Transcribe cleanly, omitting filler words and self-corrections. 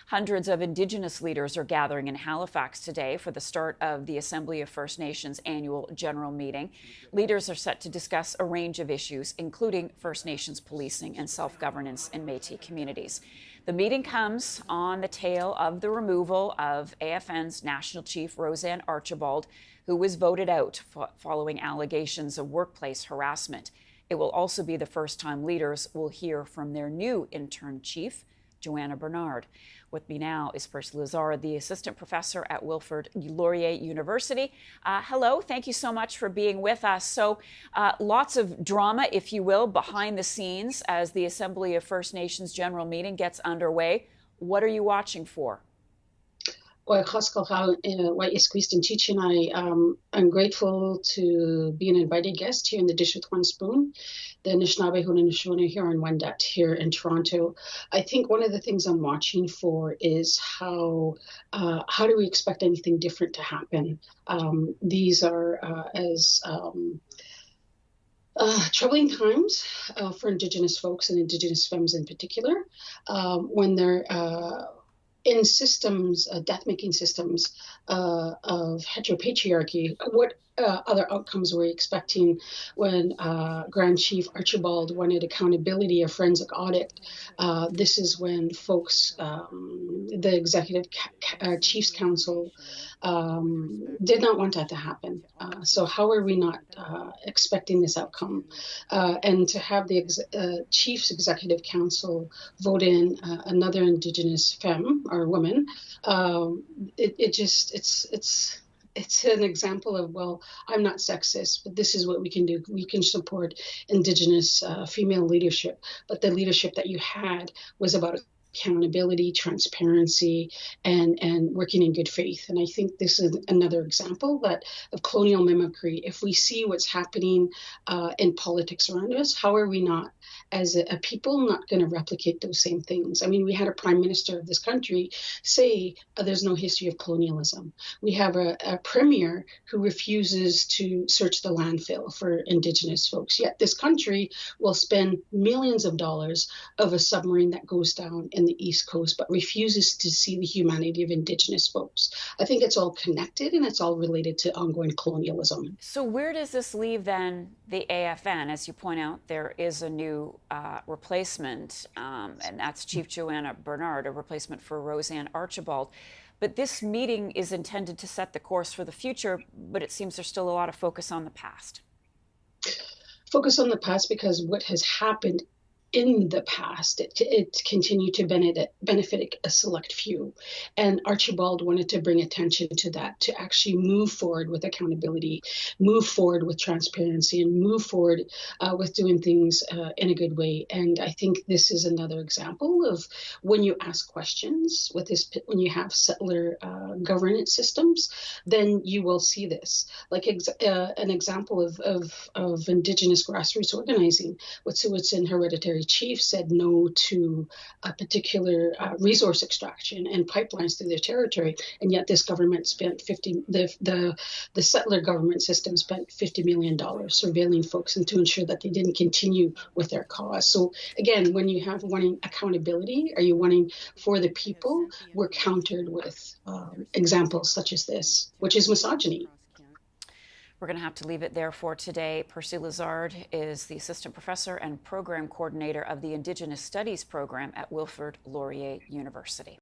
Hundreds of Indigenous leaders are gathering in Halifax today for the start of the Assembly of First Nations annual general meeting. Leaders are set to discuss a range of issues, including First Nations policing and self-governance in Métis communities. The meeting comes on the tail of the removal of AFN's National Chief Roseanne Archibald, who was voted out following allegations of workplace harassment. It will also be the first time leaders will hear from their new interim chief, Joanna Bernard. With me now is Percy Lazard, the assistant professor at Wilfrid Laurier University. Hello, thank you so much for being with us. So lots of drama, if you will, behind the scenes as the Assembly of First Nations General Meeting gets underway. What are you watching for? Well, I'm grateful to be an invited guest here in the Dish with One Spoon, the Anishinaabe Haudenosaunee Huron-Wendat here in Toronto. I think one of the things I'm watching for is how do we expect anything different to happen? These are troubling times for Indigenous folks and Indigenous femmes in particular, when they're in systems, death-making systems of heteropatriarchy. What other outcomes were we expecting when Grand Chief Archibald wanted accountability, a forensic audit? This is when folks, the Executive Chiefs Council, did not want that to happen. So how are we not expecting this outcome? And to have the Chiefs Executive Council vote in another Indigenous femme or woman, it's an example of, well, I'm not sexist, but this is what we can do. We can support Indigenous female leadership, but the leadership that you had was about accountability, transparency, and working in good faith. And I think this is another example of colonial mimicry. If we see what's happening in politics around us, how are we not, as a people, not going to replicate those same things? I mean, we had a prime minister of this country say there's no history of colonialism. We have a premier who refuses to search the landfill for Indigenous folks. Yet this country will spend millions of dollars of a submarine that goes down in the East Coast, but refuses to see the humanity of Indigenous folks. I think it's all connected and it's all related to ongoing colonialism. So where does this leave then the AFN? As you point out, there is a new replacement, and that's Chief Joanna Bernard, a replacement for Roseanne Archibald. But this meeting is intended to set the course for the future, but it seems there's still a lot of focus on the past. Focus on the past because what has happened in the past, it continued to benefit a select few. And Archibald wanted to bring attention to that, to actually move forward with accountability, move forward with transparency, and move forward with doing things in a good way. And I think this is another example of when you ask questions with this, when you have settler governance systems, then you will see this. Like an example of Indigenous grassroots organizing, Wet'suwet'en Hereditary Chief said no to a particular resource extraction and pipelines through their territory, and yet this government spent the settler government system spent $50 million surveilling folks and to ensure that they didn't continue with their cause. So again, when you have wanting accountability, are you wanting for the people? We're countered with examples such as this, which is misogyny. We're going to have to leave it there for today. Percy Lazard is the assistant professor and program coordinator of the Indigenous Studies program at Wilfrid Laurier University.